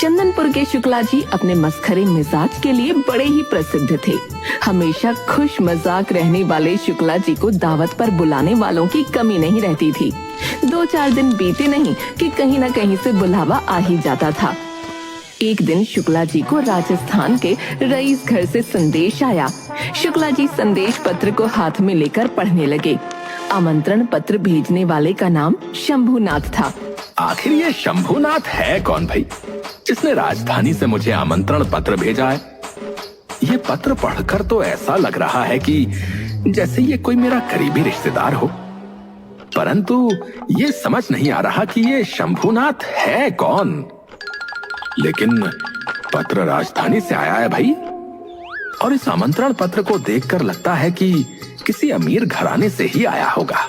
चंदनपुर के शुक्ला जी अपने मस्खरे मिजाज के लिए बड़े ही प्रसिद्ध थे। हमेशा खुश मजाक रहने वाले शुक्ला जी को दावत पर बुलाने वालों की कमी नहीं रहती थी। 2-4 दिन बीते नहीं कि कहीं न कहीं से बुलावा आ ही जाता था। एक दिन शुक्ला जी को राजस्थान के रईस घर से संदेश आया। शुक्ला जी संदेश पत्र को हाथ में लेकर पढ़ने लगे। आमंत्रण पत्र भेजने वाले का नाम शंभुनाथ था। आखिर ये शंभुनाथ है कौन भाई, जिसने राजधानी से मुझे आमंत्रण पत्र भेजा है? ये पत्र पढ़कर तो ऐसा लग रहा है कि जैसे ये कोई मेरा करीबी रिश्तेदार हो, परंतु ये समझ नहीं आ रहा कि ये शंभुनाथ है कौन। लेकिन पत्र राजधानी से आया है भाई, और इस आमंत्रण पत्र को देखकर लगता है कि किसी अमीर घराने से ही आया होगा।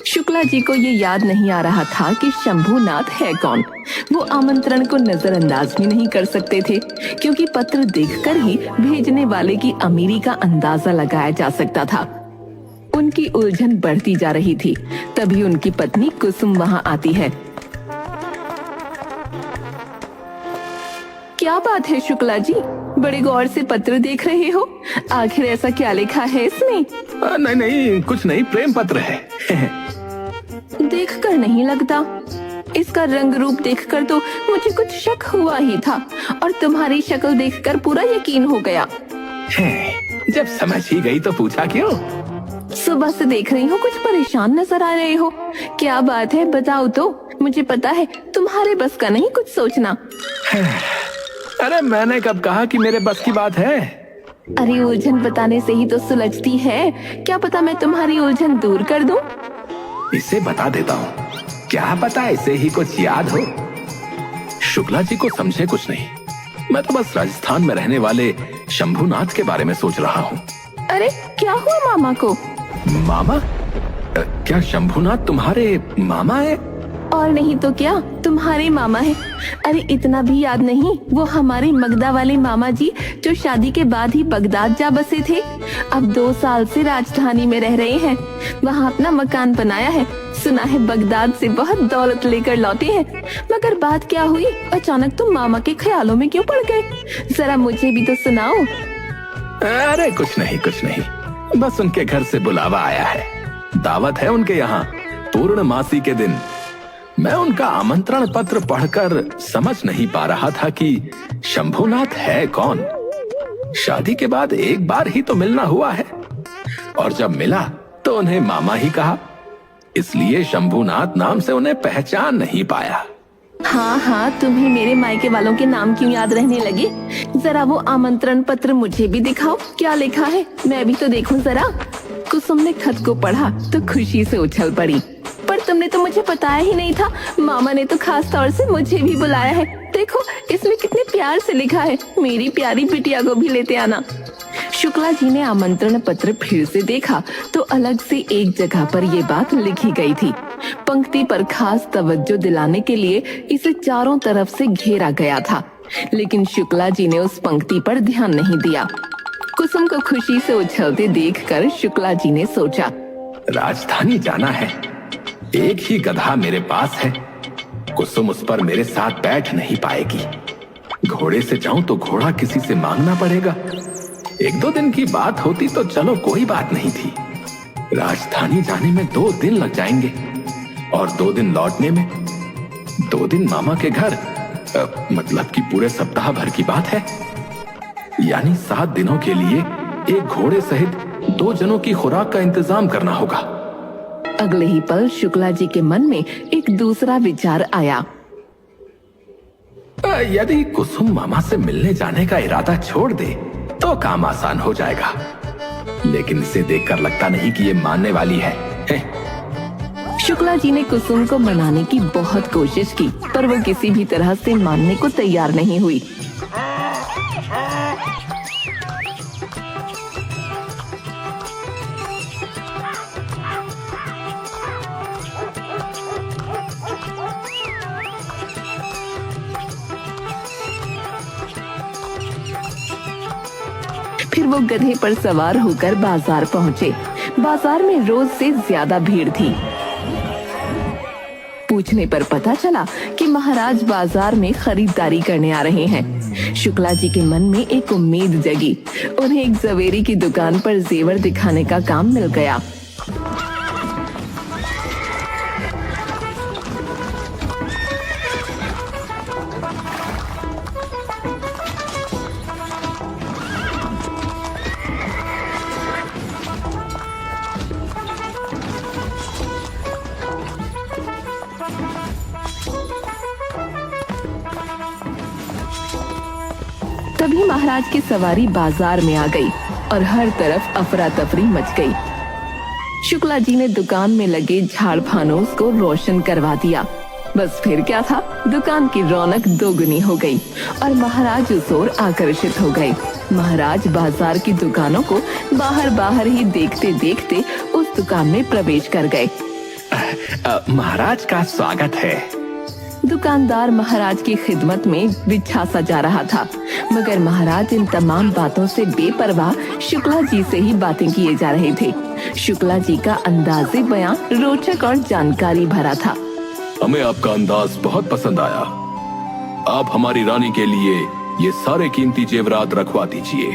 शुक्ला जी को ये याद नहीं आ रहा था कि शंभुनाथ है कौन। वो आमंत्रण को नजरअंदाज भी नहीं कर सकते थे, क्योंकि पत्र देखकर ही भेजने वाले की अमीरी का अंदाजा लगाया जा सकता था। उनकी उलझन बढ़ती जा रही थी। तभी उनकी पत्नी कुसुम वहां आती है। क्या बात है शुक्ला जी, बड़े गौर से पत्र देख रहे हो? आखिर ऐसा क्या लिखा है इसमें? नहीं नहीं, कुछ नहीं, प्रेम पत्र है। देखकर नहीं लगता। इसका रंग रूप देखकर तो मुझे कुछ शक हुआ ही था, और तुम्हारी शक्ल देखकर पूरा यकीन हो गया। जब समझ ही गई तो पूछा क्यों? सुबह से देख रही हूँ कुछ परेशान नजर आ रहे हो। क्या बात है, बताओ तो। मुझे पता है तुम्हारे बस का नहीं कुछ सोचना। अरे मैंने कब कहा कि मेरे बस की बात है? अरे उलझन बताने से ही तो सुलझती है। क्या पता मैं तुम्हारी उलझन दूर कर दूं? इसे बता देता हूँ, क्या पता इसे ही कुछ याद हो। शुक्ला जी को समझे कुछ नहीं, मैं तो बस राजस्थान में रहने वाले शंभुनाथ के बारे में सोच रहा हूँ। अरे क्या हुआ मामा को? मामा? क्या शंभुनाथ तुम्हारे मामा है? और नहीं तो क्या, तुम्हारे मामा है। अरे इतना भी याद नहीं, वो हमारे मगदा वाले मामा जी जो शादी के बाद ही बगदाद जा बसे थे। अब 2 साल से राजधानी में रह रहे हैं। वहाँ अपना मकान बनाया है। सुना है बगदाद से बहुत दौलत लेकर लौटे हैं। मगर बात क्या हुई, अचानक तुम मामा के ख्यालों में क्यों पड़ गए? जरा मुझे भी तो सुनाओ। अरे कुछ नहीं, बस उनके घर से बुलावा आया है। दावत है उनके यहाँ पूर्णमासी के दिन। मैं उनका आमंत्रण पत्र पढ़कर समझ नहीं पा रहा था कि शंभुनाथ है कौन। शादी के बाद एक बार ही तो मिलना हुआ है, और जब मिला तो उन्हें मामा ही कहा, इसलिए शंभुनाथ नाम से उन्हें पहचान नहीं पाया। हाँ, तुम्हें मेरे मायके वालों के नाम क्यों याद रहने लगे? जरा वो आमंत्रण पत्र मुझे भी दिखाओ, क्या लिखा है, मैं भी तो देखूं जरा। कुसुम ने खत को पढ़ा तो खुशी से उछल पड़ी। पर तुमने तो मुझे बताया ही नहीं था। मामा ने तो खास तौर से मुझे भी बुलाया है। देखो इसमें कितने प्यार से लिखा है, मेरी प्यारी बिटिया को भी लेते आना। शुक्ला जी ने आमंत्रण पत्र फिर से देखा तो अलग से एक जगह पर ये बात लिखी गई थी। पंक्ति पर खास तवज्जो दिलाने के लिए इसे चारों तरफ से घेरा गया था, लेकिन शुक्ला जी ने उस पंक्ति पर ध्यान नहीं दिया। कुसुम को खुशी से उछलते देखकर शुक्ला जी ने सोचा, राजधानी जाना है, एक ही गधा मेरे पास है। कुसुम उस पर मेरे साथ बैठ नहीं पाएगी। घोड़े से जाऊं तो घोड़ा किसी से मांगना पड़ेगा। 1-2 दिन की बात होती तो चलो कोई बात नहीं थी। राजधानी जाने में 2 दिन लग जाएंगे, और 2 दिन लौटने में 2 दिन मामा के घर, मतलब कि पूरे सप्ताह भर की बात है। यानी 7 दिनों के लिए एक घोड़े सहित 2 जनों की खुराक का इंतजाम करना होगा। अगले ही पल शुक्ला जी के मन में एक दूसरा विचार आया। यदि कुसुम मामा से मिलने जाने का इरादा छोड़ दे तो काम आसान हो जाएगा, लेकिन इसे देखकर लगता नहीं कि ये मानने वाली है। शुक्ला जी ने कुसुम को मनाने की बहुत कोशिश की, पर वो किसी भी तरह से मानने को तैयार नहीं हुई। फिर वो गधे पर सवार होकर बाजार पहुँचे। बाजार में रोज से ज्यादा भीड़ थी। पूछने पर पता चला कि महाराज बाजार में खरीदारी करने आ रहे हैं। शुक्ला जी के मन में एक उम्मीद जगी। उन्हें एक जवेरी की दुकान पर जेवर दिखाने का काम मिल गया। तभी महाराज की सवारी बाजार में आ गई और हर तरफ अफरा तफरी मच गई। शुक्ला जी ने दुकान में लगे झाड़ फानूस को रोशन करवा दिया। बस फिर क्या था, दुकान की रौनक दोगुनी हो गई और महाराज उस ओर आकर्षित हो गए। महाराज बाजार की दुकानों को बाहर बाहर ही देखते देखते उस दुकान में प्रवेश कर गए। महाराज का स्वागत है। दुकानदार महाराज की खिदमत में बिछा सजा रहा था, मगर महाराज इन तमाम बातों से बेपरवाह शुक्ला जी से ही बातें किए जा रहे थे। शुक्ला जी का अंदाज़े बयां रोचक और जानकारी भरा था। हमें आपका अंदाज बहुत पसंद आया। आप हमारी रानी के लिए ये सारे कीमती जेवरात रखवा दीजिए।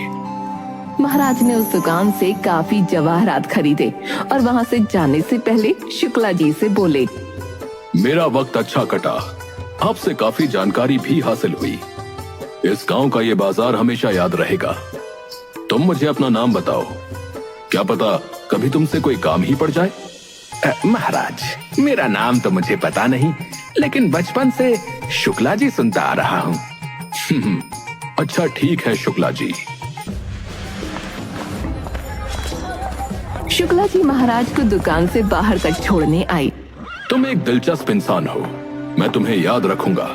महाराज ने उस दुकान से काफी जवाहरात खरीदे और वहाँ से जाने से पहले शुक्ला जी से बोले, मेरा वक्त अच्छा कटा, आपसे काफी जानकारी भी हासिल हुई। इस गांव का ये बाजार हमेशा याद रहेगा। तुम मुझे अपना नाम बताओ, क्या पता कभी तुमसे कोई काम ही पड़ जाए। महाराज, मेरा नाम तो मुझे पता नहीं, लेकिन बचपन से शुक्ला जी सुनता आ रहा हूँ। अच्छा ठीक है शुक्ला जी। शुक्ला जी महाराज को दुकान से बाहर तक छोड़ने आई। तुम एक दिलचस्प इंसान हो, मैं तुम्हें याद रखूंगा।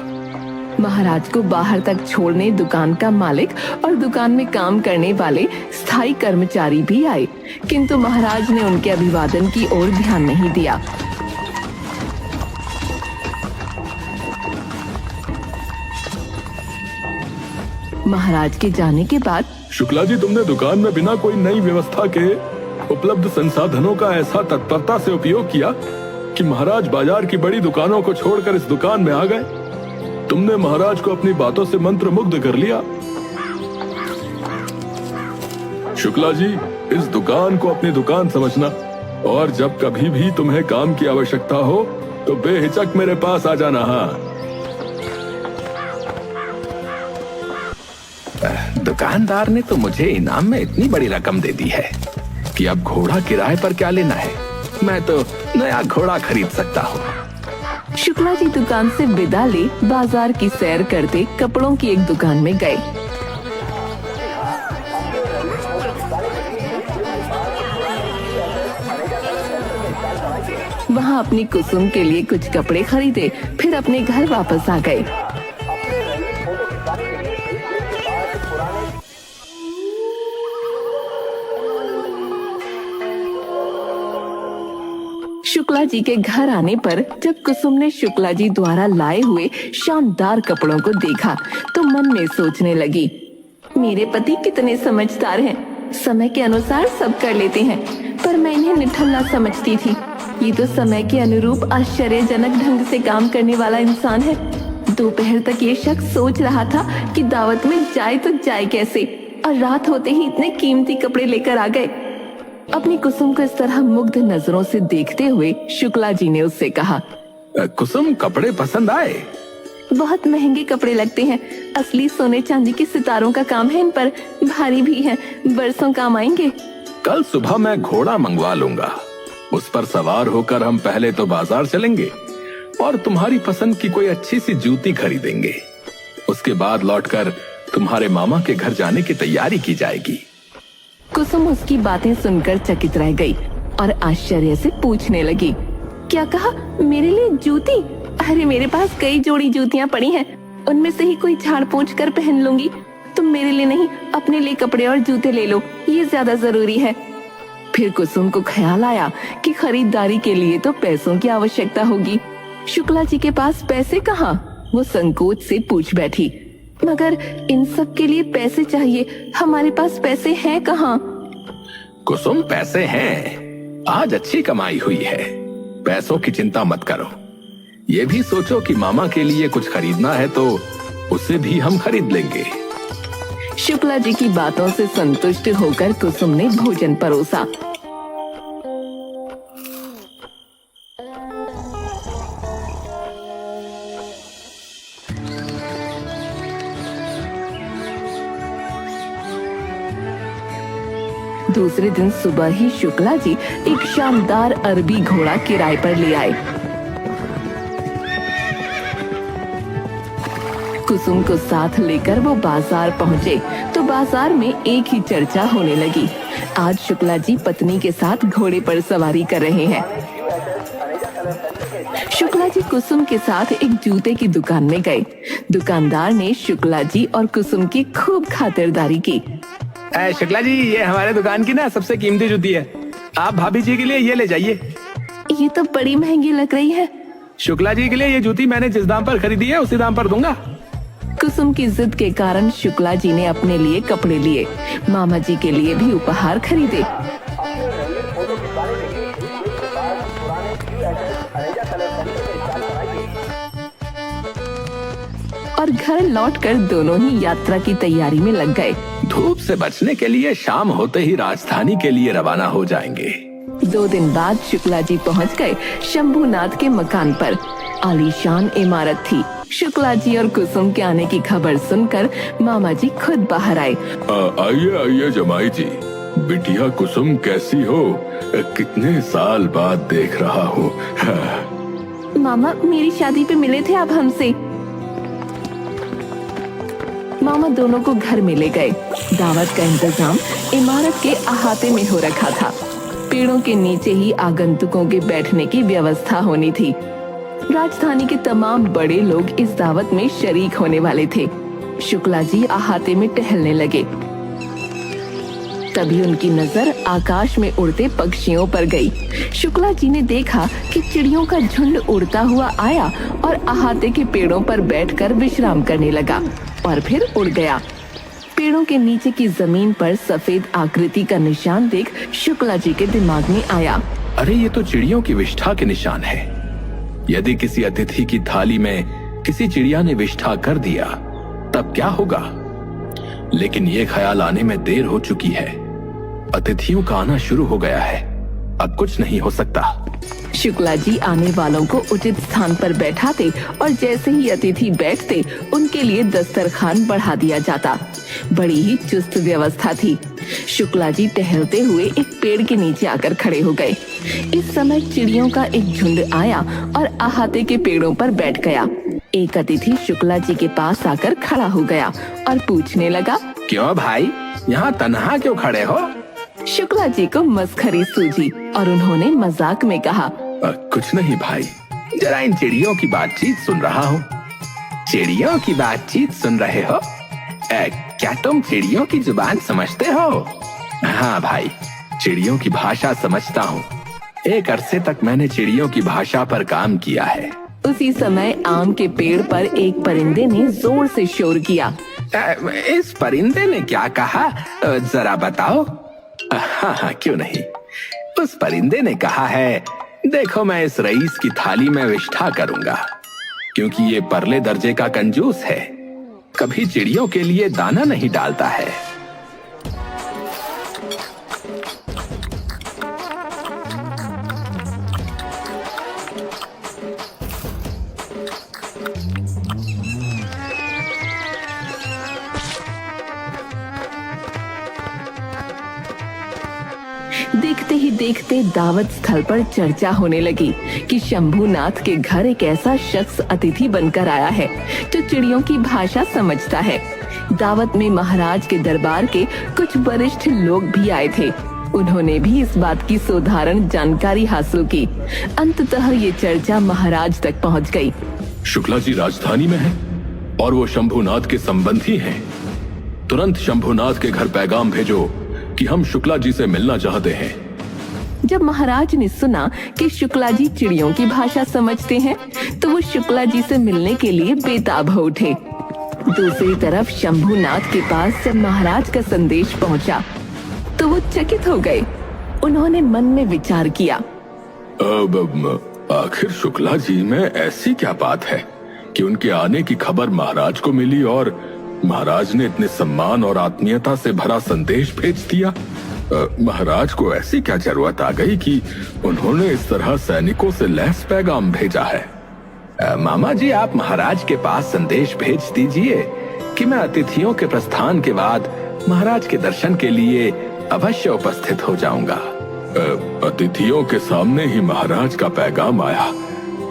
महाराज को बाहर तक छोड़ने दुकान का मालिक और दुकान में काम करने वाले स्थायी कर्मचारी भी आए, किंतु महाराज ने उनके अभिवादन की ओर ध्यान नहीं दिया। महाराज के जाने के बाद, शुक्ला जी, तुमने दुकान में बिना कोई नई व्यवस्था के उपलब्ध संसाधनों का ऐसा तत्परता से उपयोग किया कि महाराज बाजार की बड़ी दुकानों को छोड़कर इस दुकान में आ गए। तुमने महाराज को अपनी बातों से मंत्रमुग्ध कर लिया। शुक्ला जी, इस दुकान को अपनी दुकान समझना और जब कभी भी तुम्हें काम की आवश्यकता हो तो बेहिचक मेरे पास आ जाना। हाँ, दुकानदार ने तो मुझे इनाम में इतनी बड़ी रकम दे दी है कि अब घोड़ा किराए पर क्या लेना है, मैं तो नया घोड़ा खरीद सकता हूँ। शुक्ला जी दुकान से विदा ले बाजार की सैर करते कपड़ों की एक दुकान में गए। वहाँ अपनी कुसुम के लिए कुछ कपड़े खरीदे, फिर अपने घर वापस आ गए। शुक्ला जी के घर आने पर जब कुसुम ने शुक्ला जी द्वारा लाए हुए शानदार कपड़ों को देखा तो मन में सोचने लगी, मेरे पति कितने समझदार हैं, समय के अनुसार सब कर लेते हैं, पर मैं इन्हें निठल्ला समझती थी। ये तो समय के अनुरूप आश्चर्यजनक ढंग से काम करने वाला इंसान है। दोपहर तक ये शख्स सोच रहा था कि दावत में जाए तो जाए कैसे, और रात होते ही इतने कीमती कपड़े लेकर आ गए। अपनी कुसुम को इस तरह मुग्ध नजरों से देखते हुए शुक्ला जी ने उससे कहा, कुसुम, कपड़े पसंद आए? बहुत महंगे कपड़े लगते हैं, असली सोने चांदी के सितारों का काम है इन पर, भारी भी है, बरसों काम आएंगे। कल सुबह मैं घोड़ा मंगवा लूंगा, उस पर सवार होकर हम पहले तो बाजार चलेंगे और तुम्हारी पसंद की कोई अच्छी सी जूती खरीदेंगे। उसके बाद लौटकर तुम्हारे मामा के घर जाने की तैयारी की जाएगी। कुसुम उसकी बातें सुनकर चकित रह गई और आश्चर्य से पूछने लगी, क्या कहा, मेरे लिए जूती? अरे मेरे पास कई जोड़ी जूतियां पड़ी हैं, उनमें से ही कोई झाड़ पोंछ कर पहन लूंगी। तुम मेरे लिए नहीं, अपने लिए कपड़े और जूते ले लो, ये ज्यादा जरूरी है। फिर कुसुम को ख्याल आया कि खरीदारी के लिए तो पैसों की आवश्यकता होगी। शुक्ला जी के पास पैसे कहाँ? वो संकोच से पूछ बैठी, मगर इन सब के लिए पैसे चाहिए, हमारे पास पैसे हैं कहाँ? कुसुम, पैसे हैं, आज अच्छी कमाई हुई है, पैसों की चिंता मत करो। ये भी सोचो कि मामा के लिए कुछ खरीदना है तो उसे भी हम खरीद लेंगे। शुक्ला जी की बातों से संतुष्ट होकर कुसुम ने भोजन परोसा। दूसरे दिन सुबह ही शुक्ला जी एक शानदार अरबी घोड़ा किराए पर ले आए। कुसुम को साथ लेकर वो बाजार पहुँचे तो बाजार में एक ही चर्चा होने लगी। आज शुक्ला जी पत्नी के साथ घोड़े पर सवारी कर रहे हैं। शुक्ला जी कुसुम के साथ एक जूते की दुकान में गए। दुकानदार ने शुक्ला जी और कुसुम की खूब खातिरदारी की। शुक्ला जी, ये हमारे दुकान की ना सबसे कीमती जूती है, आप भाभी जी के लिए ये ले जाइए। ये तो बड़ी महंगी लग रही है। शुक्ला जी के लिए ये जूती मैंने जिस दाम पर खरीदी है उसी दाम पर दूंगा। कुसुम की जिद के कारण शुक्ला जी ने अपने लिए कपड़े लिए, मामा जी के लिए भी उपहार खरीदे। और घर लौटकर दोनों ही यात्रा की तैयारी में लग गए। धूप से बचने के लिए शाम होते ही राजधानी के लिए रवाना हो जाएंगे। 2 दिन बाद शुक्ला जी पहुंच गए शंभुनाथ के मकान पर। आलीशान इमारत थी। शुक्ला जी और कुसुम के आने की खबर सुनकर मामा जी खुद बाहर आए। आइए आइए जमाई जी, बिटिया कुसुम कैसी हो? कितने साल बाद देख रहा हूँ। मामा, मेरी शादी पे मिले थे आप हमसे। मामा दोनों को घर में ले गए। दावत का इंतजाम इमारत के अहाते में हो रखा था। पेड़ों के नीचे ही आगंतुकों के बैठने की व्यवस्था होनी थी। राजधानी के तमाम बड़े लोग इस दावत में शरीक होने वाले थे। शुक्ला जी अहाते में टहलने लगे। तभी उनकी नजर आकाश में उड़ते पक्षियों पर गई। शुक्ला जी ने देखा कि चिड़ियों का झुंड उड़ता हुआ आया और अहाते के पेड़ों पर बैठकर विश्राम करने लगा और फिर उड़ गया। पेड़ों के नीचे की जमीन पर सफेद आकृति का निशान देख शुक्ला जी के दिमाग में आया। अरे ये तो चिड़ियों की विष्ठा के निशान है। यदि किसी अतिथि की थाली में किसी चिड़िया ने विष्ठा कर दिया तब क्या होगा? लेकिन ये ख्याल आने में देर हो चुकी है। अतिथियों का आना शुरू हो गया है। अब कुछ नहीं हो सकता। शुक्ला जी आने वालों को उचित स्थान पर बैठाते और जैसे ही अतिथि बैठते उनके लिए दस्तरखान बढ़ा दिया जाता। बड़ी ही चुस्त व्यवस्था थी। शुक्ला जी टहलते हुए एक पेड़ के नीचे आकर खड़े हो गए। इस समय चिड़ियों का एक झुंड आया और अहाते के पेड़ों पर बैठ गया। एक अतिथि शुक्ला जी के पास आकर खड़ा हो गया और पूछने लगा, क्यों भाई, यहाँ तन्हा क्यों खड़े हो? शुक्ला जी को मस्खरी सूझी और उन्होंने मजाक में कहा, कुछ नहीं भाई, जरा इन चिड़ियों की बातचीत सुन रहा हूँ। चिड़ियों की बातचीत सुन रहे हो? क्या तुम चिड़ियों की जुबान समझते हो? हाँ भाई, चिड़ियों की भाषा समझता हूँ। एक अरसे तक मैंने चिड़ियों की भाषा पर काम किया है। उसी समय आम के पेड़ पर एक परिंदे ने जोर से शोर किया। इस परिंदे ने क्या कहा, जरा बताओ। हाँ हाँ, क्यों नहीं। उस परिंदे ने कहा है, देखो मैं इस रईस की थाली में विष्ठा करूंगा, क्योंकि ये परले दर्जे का कंजूस है, कभी चिड़ियों के लिए दाना नहीं डालता है। देखते ही देखते दावत स्थल पर चर्चा होने लगी कि शंभुनाथ के घर एक ऐसा शख्स अतिथि बनकर आया है जो चिड़ियों की भाषा समझता है। दावत में महाराज के दरबार के कुछ वरिष्ठ लोग भी आए थे। उन्होंने भी इस बात की साधारण जानकारी हासिल की। अंततः ये चर्चा महाराज तक पहुंच गई। शुक्ला जी राजधानी में है और वो शंभुनाथ के संबंधी हैं। तुरंत शंभुनाथ के घर पैगाम भेजो कि हम शुक्ला जी से मिलना चाहते हैं। जब महाराज ने सुना कि शुक्ला जी चिड़ियों की भाषा समझते हैं तो वो शुक्ला जी से मिलने के लिए बेताब हो उठे। दूसरी तरफ शंभुनाथ के पास जब महाराज का संदेश पहुंचा तो वो चकित हो गए। उन्होंने मन में विचार किया, आखिर शुक्ला जी में ऐसी क्या बात है कि उनके आने की खबर महाराज को मिली और महाराज ने इतने सम्मान और आत्मीयता से भरा संदेश भेज दिया? महाराज को ऐसी क्या जरूरत आ गई कि उन्होंने इस तरह सैनिकों से लैस पैगाम भेजा है? मामा जी, आप महाराज के पास संदेश भेज दीजिए कि मैं अतिथियों के प्रस्थान के बाद महाराज के दर्शन के लिए अवश्य उपस्थित हो जाऊंगा। अतिथियों के सामने ही महाराज का पैगाम आया,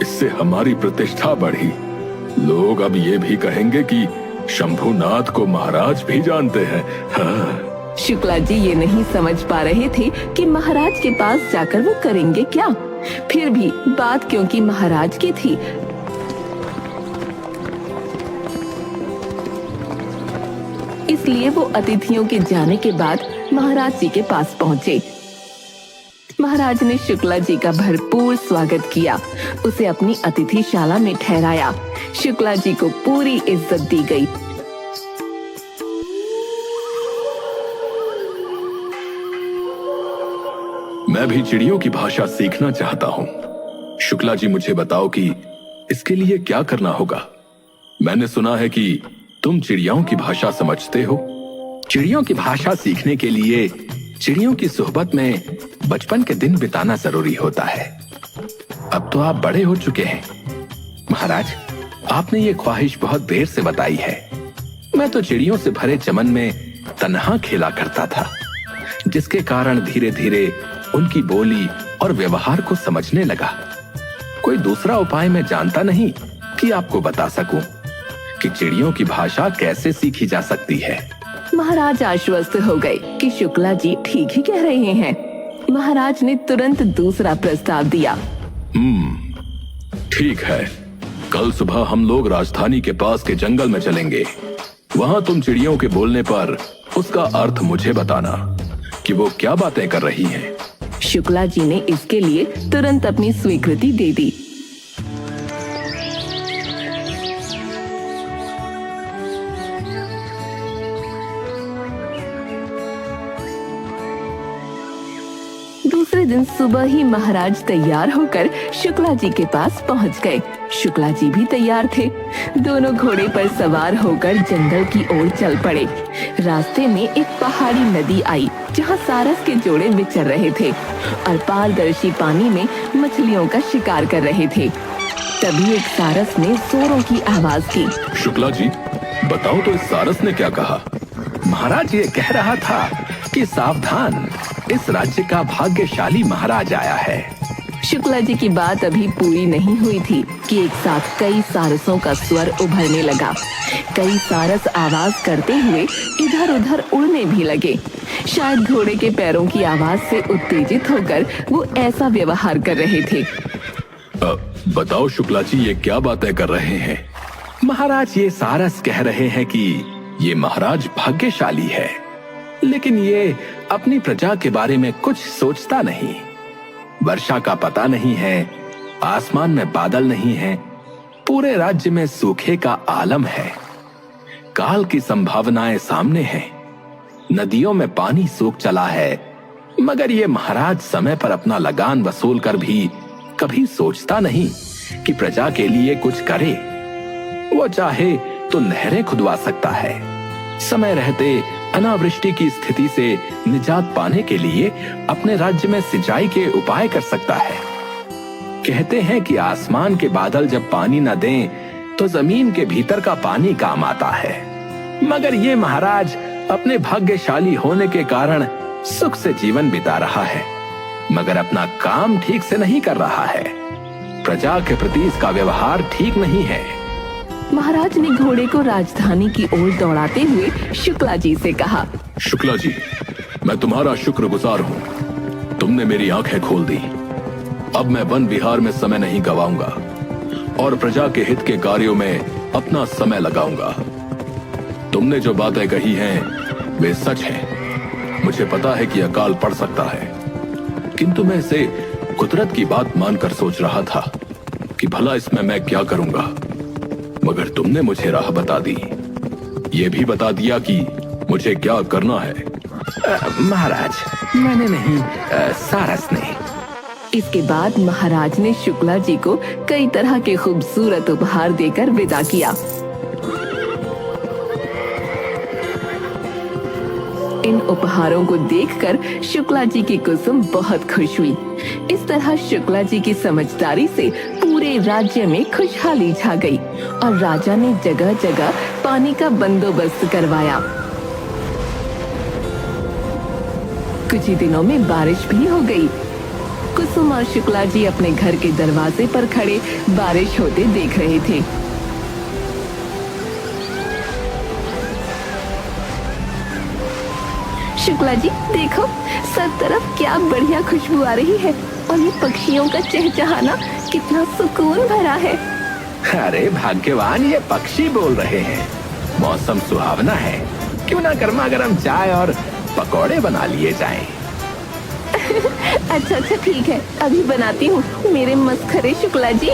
इससे हमारी प्रतिष्ठा बढ़ी। लोग अब ये भी कहेंगे कि शंभुनाथ को महाराज भी जानते हैं। हाँ। शुक्ला जी ये नहीं समझ पा रहे थे कि महाराज के पास जाकर वो करेंगे क्या। फिर भी बात क्योंकि महाराज की थी, इसलिए वो अतिथियों के जाने के बाद महाराज जी के पास पहुँचे। महाराज ने शुक्ला जी का भरपूर स्वागत किया, उसे अपनी अतिथिशाला में ठहराया। शुक्ला जी को पूरी इज्जत दी गई। मैं भी चिड़ियों की भाषा सीखना चाहता हूँ। शुक्ला जी, मुझे बताओ कि इसके लिए क्या करना होगा? मैंने सुना है कि तुम चिड़ियों की भाषा समझते हो। चिड़ियों की भाषा सीखने के लिए चिड़ियों की सोहबत में बचपन के दिन बिताना जरूरी होता है। अब तो आप बड़े हो चुके हैं। महाराज, आपने ये ख्वाहिश बहुत देर से बताई है। मैं तो चिड़ियों से भरे चमन में तन्हा खेला करता था, जिसके कारण धीरे धीरे उनकी बोली और व्यवहार को समझने लगा। कोई दूसरा उपाय मैं जानता नहीं कि आपको बता सकूं कि चिड़ियों की भाषा कैसे सीखी जा सकती है। महाराज आश्वस्त हो गए कि शुक्ला जी ठीक ही कह रहे हैं। महाराज ने तुरंत दूसरा प्रस्ताव दिया। ठीक है, कल सुबह हम लोग राजधानी के पास के जंगल में चलेंगे। वहाँ तुम चिड़ियों के बोलने पर उसका अर्थ मुझे बताना कि वो क्या बातें कर रही हैं। शुक्ला जी ने इसके लिए तुरंत अपनी स्वीकृति दे दी। दूसरे दिन सुबह ही महाराज तैयार होकर शुक्ला जी के पास पहुंच गए। शुक्ला जी भी तैयार थे। दोनों घोड़े पर सवार होकर जंगल की ओर चल पड़े। रास्ते में एक पहाड़ी नदी आई, जहां सारस के जोड़े विचर रहे थे और पारदर्शी पानी में मछलियों का शिकार कर रहे थे। तभी एक सारस ने जोरों की आवाज की। शुक्ला जी, बताओ तो इस सारस ने क्या कहा? महाराज ये कह रहा था कि सावधान, इस राज्य का भाग्यशाली महाराज आया है। शुक्ला जी की बात अभी पूरी नहीं हुई थी कि एक साथ कई सारसों का स्वर उभरने लगा। कई सारस आवाज करते हुए इधर उधर उड़ने भी लगे। शायद घोड़े के पैरों की आवाज से उत्तेजित होकर वो ऐसा व्यवहार कर रहे थे। बताओ शुक्ला जी, ये क्या बातें कर रहे हैं? महाराज, ये सारस कह रहे हैं कि ये महाराज भाग्यशाली है, लेकिन ये अपनी प्रजा के बारे में कुछ सोचता नहीं। वर्षा का पता नहीं है, आसमान में बादल नहीं है, पूरे राज्य में सूखे का आलम है। काल की संभावनाएं सामने हैं, नदियों में पानी सूख चला है, मगर ये महाराज समय पर अपना लगान वसूल कर भी कभी सोचता नहीं कि प्रजा के लिए कुछ करे। वो चाहे तो नहरें खुदवा सकता है, समय रहते अनावृष्टि की स्थिति से निजात पाने के लिए अपने राज्य में सिंचाई के उपाय कर सकता है। कहते हैं कि आसमान के बादल जब पानी न दें तो जमीन के भीतर का पानी काम आता है, मगर ये महाराज अपने भाग्यशाली होने के कारण सुख से जीवन बिता रहा है, मगर अपना काम ठीक से नहीं कर रहा है। प्रजा के प्रति इसका व्यवहार ठीक नहीं है। महाराज ने घोड़े को राजधानी की ओर दौड़ाते हुए शुक्ला जी से कहा। शुक्ला जी, मैं तुम्हारा शुक्रगुजार हूँ। तुमने मेरी आंखें खोल दी। अब मैं वन विहार में समय नहीं गवाऊंगा और प्रजा के हित के कार्यों में अपना समय लगाऊंगा। तुमने जो बातें कही हैं वे सच हैं। मुझे पता है कि अकाल पड़ सकता है, किंतु मैं इसे कुदरत की बात मानकर सोच रहा था कि भला इसमें मैं क्या करूंगा, मगर तुमने मुझे राह बता दी। ये भी बता दिया कि मुझे क्या करना है। महाराज, मैंने नहीं, सारस ने। इसके बाद महाराज ने शुक्ला जी को कई तरह के खूबसूरत उपहार देकर विदा किया। इन उपहारों को देखकर शुक्ला जी की कुसुम बहुत खुश हुई। इस तरह शुक्ला जी की समझदारी से पूरे राज्य में खुशहाली छा गई और राजा ने जगह जगह पानी का बंदोबस्त करवाया। कुछ ही दिनों में बारिश भी हो गई। कुसुम और शुक्ला जी अपने घर के दरवाजे पर खड़े बारिश होते देख रहे थे। शुक्ला जी देखो, सब तरफ क्या बढ़िया खुशबू आ रही है और ये पक्षियों का चहचहाना कितना सुकून भरा है। अरे भाग्यवान, ये पक्षी बोल रहे हैं। मौसम सुहावना है, क्यों ना गर्मा गर्म चाय और पकौड़े बना लिए जाएं। अच्छा ठीक है, अभी बनाती हूँ मेरे मस्खरे शुक्ला जी।